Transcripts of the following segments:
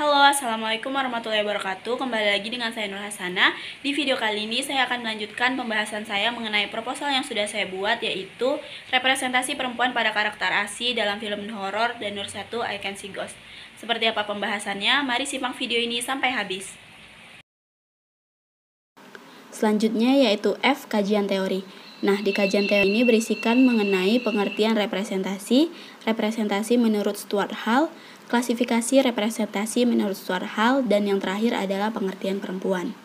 Halo, assalamualaikum warahmatullahi wabarakatuh. Kembali lagi dengan saya Nur Hasana. Di video kali ini saya akan melanjutkan pembahasan saya mengenai proposal yang sudah saya buat, yaitu representasi perempuan pada karakter ASI dalam film horor Dan Nur 1 I Can See Ghost. Seperti apa pembahasannya? Mari simak video ini sampai habis. Selanjutnya yaitu F, kajian teori. Nah, di kajian teori ini berisikan mengenai pengertian representasi, representasi menurut Stuart Hall, klasifikasi representasi menurut Stuart Hall, dan yang terakhir adalah pengertian perempuan.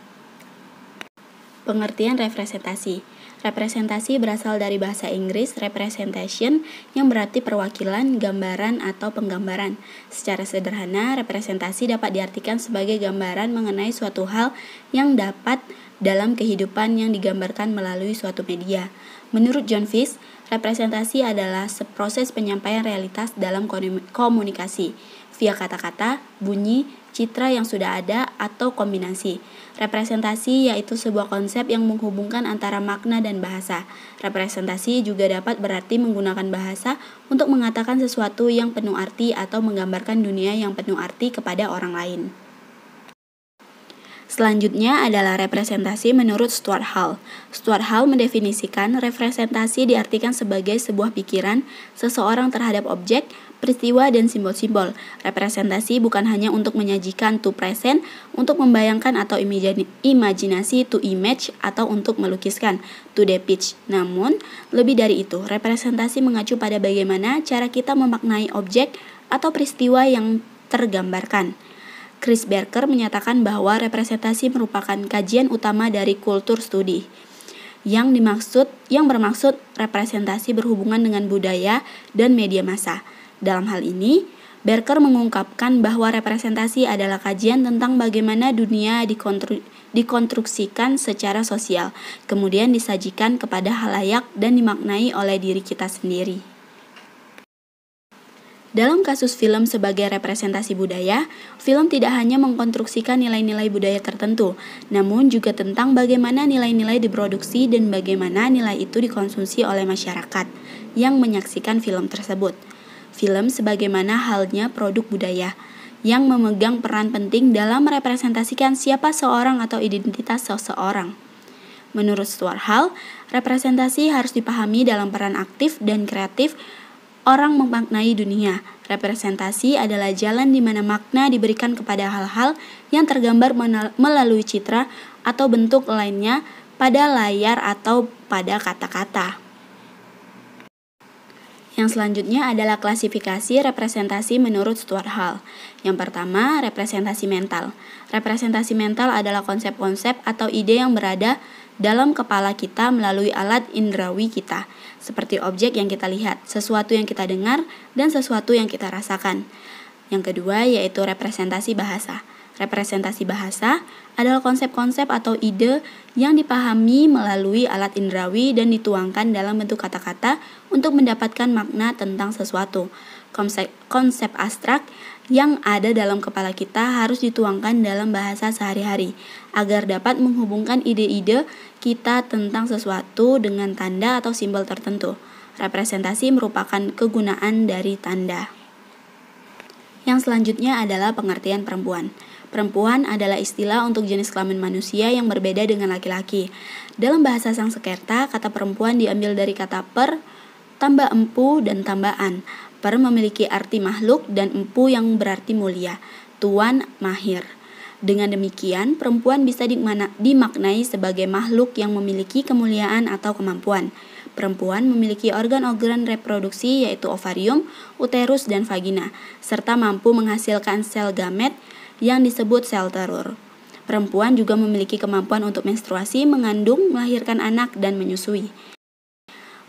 Pengertian representasi. Representasi berasal dari bahasa Inggris representation yang berarti perwakilan, gambaran, atau penggambaran. Secara sederhana, representasi dapat diartikan sebagai gambaran mengenai suatu hal yang dapat dalam kehidupan yang digambarkan melalui suatu media. Menurut John Fish, representasi adalah proses penyampaian realitas dalam komunikasi via kata-kata, bunyi, citra yang sudah ada, atau kombinasi. Representasi yaitu sebuah konsep yang menghubungkan antara makna dan bahasa. Representasi juga dapat berarti menggunakan bahasa untuk mengatakan sesuatu yang penuh arti atau menggambarkan dunia yang penuh arti kepada orang lain. Selanjutnya adalah representasi menurut Stuart Hall. Stuart Hall mendefinisikan representasi diartikan sebagai sebuah pikiran seseorang terhadap objek, peristiwa, dan simbol-simbol. Representasi bukan hanya untuk menyajikan to present, untuk membayangkan atau imajinasi to image, atau untuk melukiskan to depict. Namun, lebih dari itu, representasi mengacu pada bagaimana cara kita memaknai objek atau peristiwa yang tergambarkan. Chris Barker menyatakan bahwa representasi merupakan kajian utama dari kultur studi yang bermaksud representasi berhubungan dengan budaya dan media massa. Dalam hal ini, Barker mengungkapkan bahwa representasi adalah kajian tentang bagaimana dunia dikonstruksikan secara sosial, kemudian disajikan kepada halayak dan dimaknai oleh diri kita sendiri. Dalam kasus film sebagai representasi budaya, film tidak hanya mengkonstruksikan nilai-nilai budaya tertentu, namun juga tentang bagaimana nilai-nilai diproduksi dan bagaimana nilai itu dikonsumsi oleh masyarakat yang menyaksikan film tersebut. Film sebagaimana halnya produk budaya yang memegang peran penting dalam merepresentasikan siapa seorang atau identitas seseorang. Menurut Stuart Hall, representasi harus dipahami dalam peran aktif dan kreatif orang memaknai dunia. Representasi adalah jalan di mana makna diberikan kepada hal-hal yang tergambar melalui citra atau bentuk lainnya pada layar atau pada kata-kata. Yang selanjutnya adalah klasifikasi representasi menurut Stuart Hall. Yang pertama, representasi mental. Representasi mental adalah konsep-konsep atau ide yang berada dalam kepala kita melalui alat indrawi kita, seperti objek yang kita lihat, sesuatu yang kita dengar, dan sesuatu yang kita rasakan. Yang kedua yaitu representasi bahasa. Representasi bahasa adalah konsep-konsep atau ide yang dipahami melalui alat indrawi dan dituangkan dalam bentuk kata-kata untuk mendapatkan makna tentang sesuatu. Konsep abstrak yang ada dalam kepala kita harus dituangkan dalam bahasa sehari-hari agar dapat menghubungkan ide-ide kita tentang sesuatu dengan tanda atau simbol tertentu. Representasi merupakan kegunaan dari tanda. Yang selanjutnya adalah pengertian perempuan. Perempuan adalah istilah untuk jenis kelamin manusia yang berbeda dengan laki-laki. Dalam bahasa Sanskerta, kata perempuan diambil dari kata per, tambah empu, dan tambaan. Per memiliki arti makhluk dan empu yang berarti mulia, tuan, mahir. Dengan demikian, perempuan bisa dimaknai sebagai makhluk yang memiliki kemuliaan atau kemampuan. Perempuan memiliki organ-organ reproduksi yaitu ovarium, uterus, dan vagina, serta mampu menghasilkan sel gamet yang disebut sel telur. Perempuan juga memiliki kemampuan untuk menstruasi, mengandung, melahirkan anak, dan menyusui.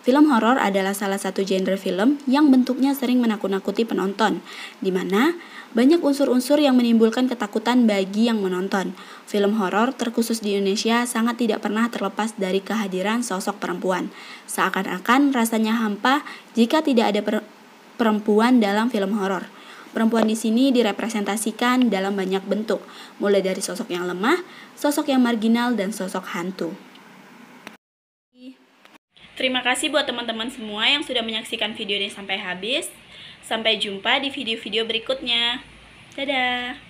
Film horor adalah salah satu genre film yang bentuknya sering menakut-nakuti penonton, di mana banyak unsur-unsur yang menimbulkan ketakutan bagi yang menonton. Film horor, terkhusus di Indonesia, sangat tidak pernah terlepas dari kehadiran sosok perempuan. Seakan-akan rasanya hampa jika tidak ada perempuan dalam film horor. Perempuan di sini direpresentasikan dalam banyak bentuk, mulai dari sosok yang lemah, sosok yang marginal, dan sosok hantu. Terima kasih buat teman-teman semua yang sudah menyaksikan video ini sampai habis. Sampai jumpa di video-video berikutnya. Dadah!